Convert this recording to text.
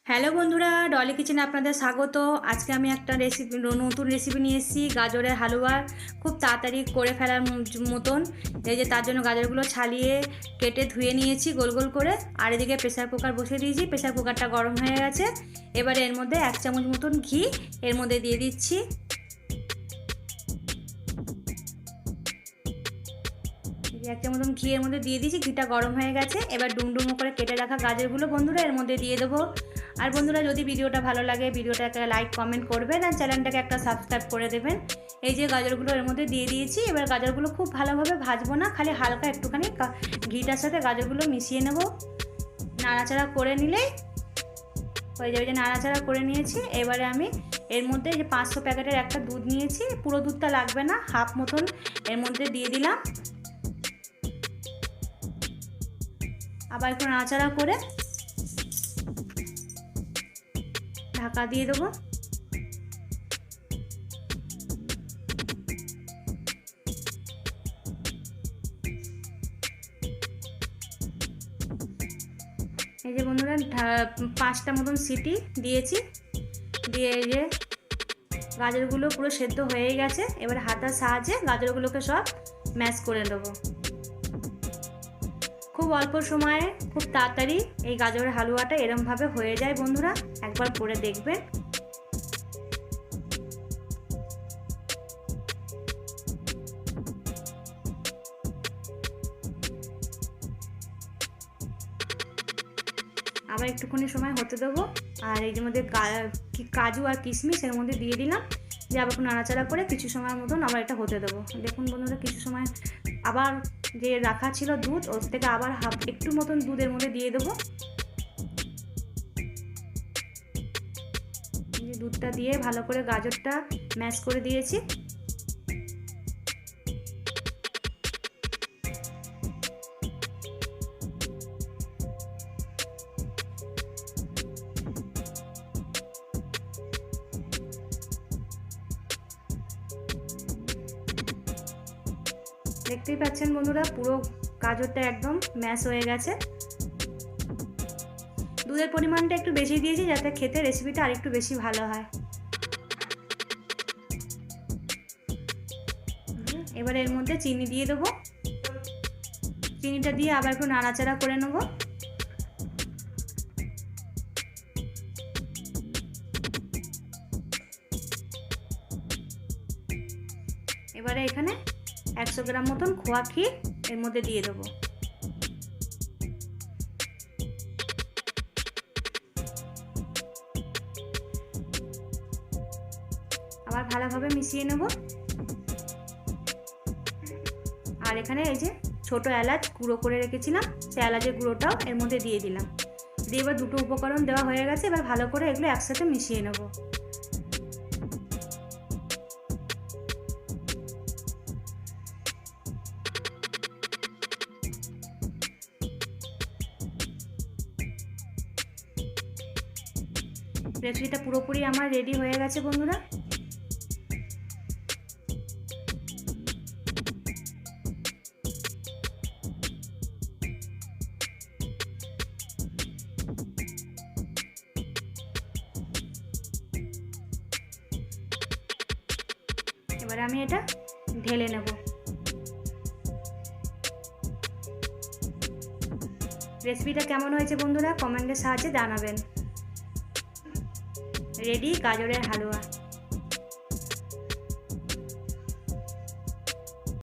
Hello বন্ধুরা, ডলি কিচেনে আপনাদের স্বাগত। আজকে আমি একটা নতুন রেসিপি নিয়ে এসেছি, গাজরের হালুয়া। খুব তাড়াতাড়ি করে ফেলার মতন। এই যে তার জন্য গাজরগুলো ছালিয়ে কেটে ধুয়ে নিয়েছি গোল গোল করে। আর এদিকে প্রেসার কুকার বসিয়ে দিয়েছি, প্রেসার কুকারটা গরম হয়ে গেছে। এবারে এর মধ্যে 1 চামচ মতন ঘি এর মধ্যে দিয়ে দিচ্ছি। এক চামচ মতন ঘি এর মধ্যে দিয়ে দিয়েছি, ঘিটা গরম হয়ে গেছে। এবার ডুমডুমো করে কেটে রাখা গাজরগুলো বন্ধুরা এর মধ্যে দিয়ে দেবো। আর বন্ধুরা, যদি ভিডিওটা ভালো লাগে ভিডিওটাকে লাইক কমেন্ট করবেন আর চ্যানেলটাকে একটা সাবস্ক্রাইব করে দেবেন। এই যে গাজরগুলো এর মধ্যে দিয়ে দিয়েছি। এবার গাজরগুলো খুব ভালোভাবে ভাজবো না, খালি হালকা একটুখানি ঘিটার সাথে গাজরগুলো মিশিয়ে নেব। নাড়াচাড়া করে নিলেই হয়ে যাবে। যে নাড়াচাড়া করে নিয়েছি, এবারে আমি এর মধ্যে যে 500 প্যাকেটের একটা দুধ নিয়েছি, পুরো দুধটা লাগবে না, হাফ মতন এর মধ্যে দিয়ে দিলাম। আবার একটু নাড়াচাড়া করে ঢাকা দিয়ে দেবো। এই যে বন্ধুরা 5টা মতন সিটি দিয়েছি, দিয়ে এই যে গাজরগুলো পুরো সেদ্ধ হয়ে গেছে। এবার হাতার সাহায্যে গাজরগুলোকে সব ম্যাশ করে দেবো। খুব অল্প সময়ে খুব তাড়াতাড়ি এই গাজরের হালুয়াটা এরমভাবে হয়ে যায় বন্ধুরা, একবার করে দেখবেন। আবার একটুখানি সময় হতে দেবো। আর এই যে মধ্যে কাজু আর কিশমিশ এর মধ্যে দিয়ে দিলাম, যে আবার একটু নাড়াচাড়া করে কিছু সময়ের মতন আবার এটা হতে দেবো। দেখুন বন্ধুরা, কিছু সময় আবার যে রাখা ছিল দুধ, ওর থেকে আবার একটু মতন দুধের মধ্যে দিয়ে দেবো। দুধটা দিয়ে ভালো করে গাজরটা ম্যাশ করে দিয়েছি। দেখতেই পাচ্ছেন বন্ধুরা, পুরো গাজরটা একদম ম্যাশ হয়ে গেছে। দুধের পরিমাণটা একটু বেশি দিয়েছি, যাতে খেতে রেসিপিটা আরেকটু বেশি ভালো হয়। এবার এর মধ্যে চিনি দিয়ে দেবো। চিনিটা দিয়ে আবার একটু নাড়াচাড়া করে নেব। এবারে এখানে 100 গ্রাম মতন খোয়া ক্ষীর এর মধ্যে দিয়ে দেবো। আবার ভালোভাবে মিশিয়ে নেব। আর এখানে এই যে ছোট এলাচ গুঁড়ো করে রেখেছিলাম, সেই এলাচের গুঁড়োটাও এর মধ্যে দিয়ে দিলাম। দিয়ে এবার দুটো উপকরণ দেওয়া হয়ে গেছে। এবার ভালো করে এগুলো একসাথে মিশিয়ে নেব। রেসিপিটা পুরোপুরি আমার রেডি হয়ে গেছে বন্ধুরা। এবার আমি এটা ঢেলে নেব। রেসিপিটা কেমন হয়েছে বন্ধুরা কমেন্টের সাহায্যে জানাবেন। রেডি গাজরের হালুয়া।